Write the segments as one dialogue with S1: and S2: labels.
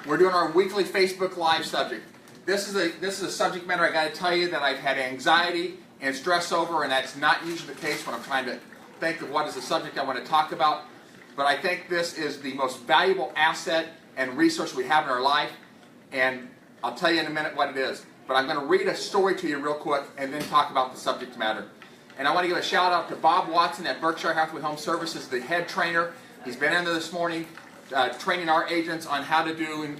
S1: We're doing our weekly Facebook Live subject. This is a subject matter I got to tell you that I've had anxiety and stress over, and that's not usually the case when I'm trying to think of what is the subject I want to talk about. But I think this is the most valuable asset and resource we have in our life, and I'll tell you in a minute what it is. But I'm going to read a story to you real quick and then talk about the subject matter. And I want to give a shout out to Bob Watson at Berkshire Hathaway Home Services, the head trainer. He's been in there this morning training our agents on how to do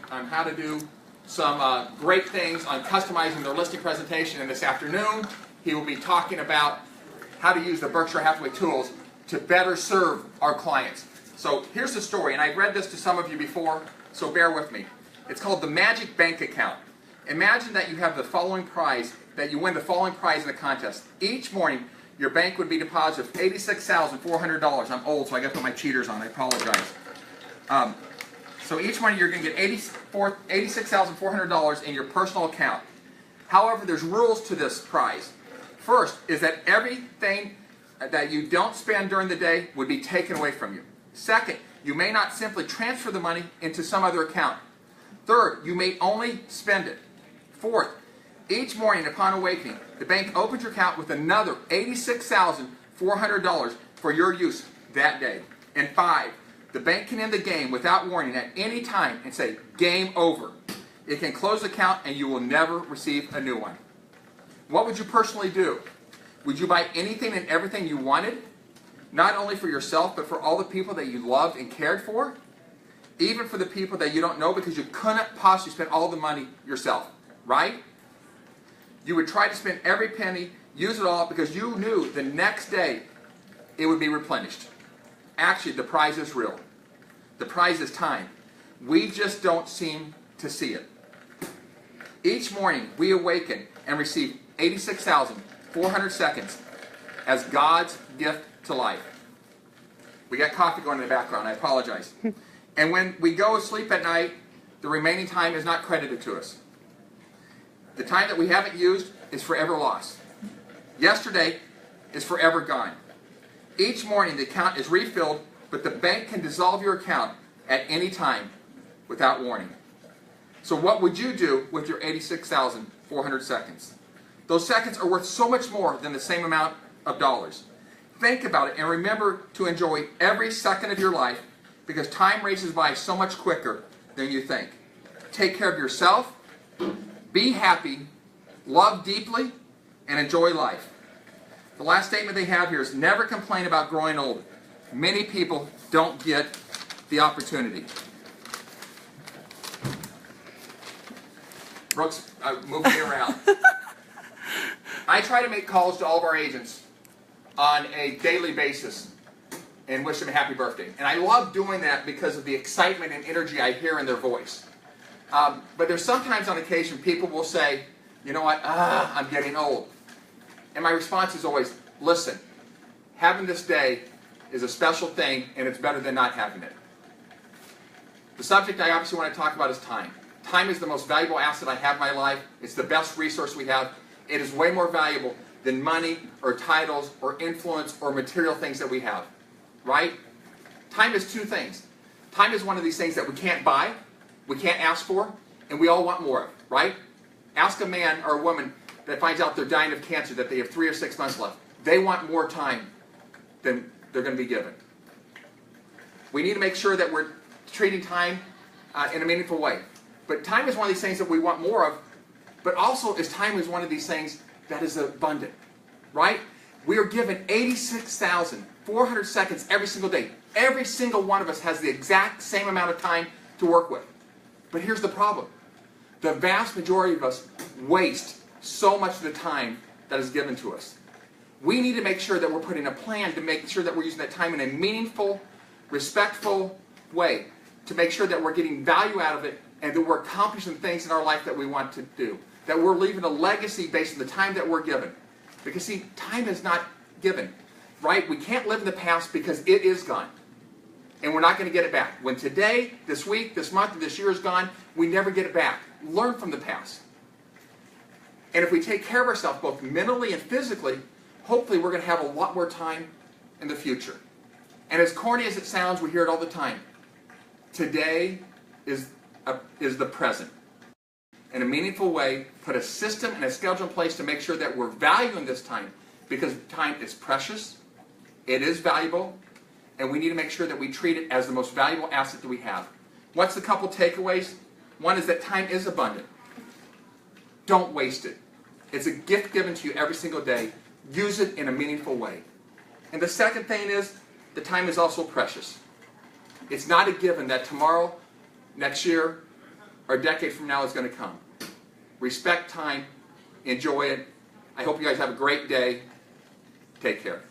S1: some great things on customizing their listing presentation. And this afternoon, he will be talking about how to use the Berkshire Hathaway tools to better serve our clients. So here's the story, and I've read this to some of you before, so bear with me. It's called the Magic Bank Account. Imagine that you have the following prize, that you win the following prize in the contest. Each morning, your bank would be deposited $86,400. I'm old, so I got to put my cheaters on. I apologize. So each morning you're going to get $86,400 in your personal account. However, there's rules to this prize. First is that everything that you don't spend during the day would be taken away from you. Second, you may not simply transfer the money into some other account. Third, you may only spend it. Fourth, each morning upon awakening, the bank opens your account with another $86,400 for your use that day. And five, the bank can end the game without warning at any time and say, game over. It can close the account and you will never receive a new one. What would you personally do? Would you buy anything and everything you wanted? Not only for yourself, but for all the people that you loved and cared for? Even for the people that you don't know, because you couldn't possibly spend all the money yourself, right? You would try to spend every penny, use it all, because you knew the next day it would be replenished. Actually, the prize is real. The prize is time. We just don't seem to see it. Each morning, we awaken and receive 86,400 seconds as God's gift to life. We got coffee going in the background. I apologize. And when we go to sleep at night, the remaining time is not credited to us. The time that we haven't used is forever lost. Yesterday is forever gone. Each morning the account is refilled, but the bank can dissolve your account at any time without warning. So what would you do with your 86,400 seconds? Those seconds are worth so much more than the same amount of dollars. Think about it and remember to enjoy every second of your life, because time races by so much quicker than you think. Take care of yourself, be happy, love deeply, and enjoy life. The last statement they have here is never complain about growing old. Many people don't get the opportunity. Brooks, move me around. I try to make calls to all of our agents on a daily basis and wish them a happy birthday. And I love doing that because of the excitement and energy I hear in their voice. But there's sometimes on occasion people will say, you know what, I'm getting old. And my response is always, listen, having this day is a special thing and it's better than not having it. The subject I obviously want to talk about is time. Time is the most valuable asset I have in my life. It's the best resource we have. It is way more valuable than money or titles or influence or material things that we have. Right? Time is two things. Time is one of these things that we can't buy, we can't ask for, and we all want more of. Right? Ask a man or a woman that finds out they're dying of cancer, that they have 3 or 6 months left. They want more time than they're going to be given. We need to make sure that we're treating time in a meaningful way. But time is one of these things that we want more of, but also time is one of these things that is abundant. Right? We are given 86,400 seconds every single day. Every single one of us has the exact same amount of time to work with. But here's the problem. The vast majority of us waste so much of the time that is given to us. We need to make sure that we're putting a plan to make sure that we're using that time in a meaningful, respectful way, to make sure that we're getting value out of it and that we're accomplishing things in our life that we want to do, that we're leaving a legacy based on the time that we're given. Because see, time is not given, right? We can't live in the past because it is gone. And we're not going to get it back. When today, this week, this month, and this year is gone, we never get it back. Learn from the past. And if we take care of ourselves both mentally and physically, hopefully we're going to have a lot more time in the future. And as corny as it sounds, we hear it all the time. Today is is the present. In a meaningful way, put a system and a schedule in place to make sure that we're valuing this time, because time is precious, it is valuable, and we need to make sure that we treat it as the most valuable asset that we have. What's the couple takeaways? One is that time is abundant. Don't waste it. It's a gift given to you every single day. Use it in a meaningful way. And the second thing is, the time is also precious. It's not a given that tomorrow, next year, or a decade from now is going to come. Respect time. Enjoy it. I hope you guys have a great day. Take care.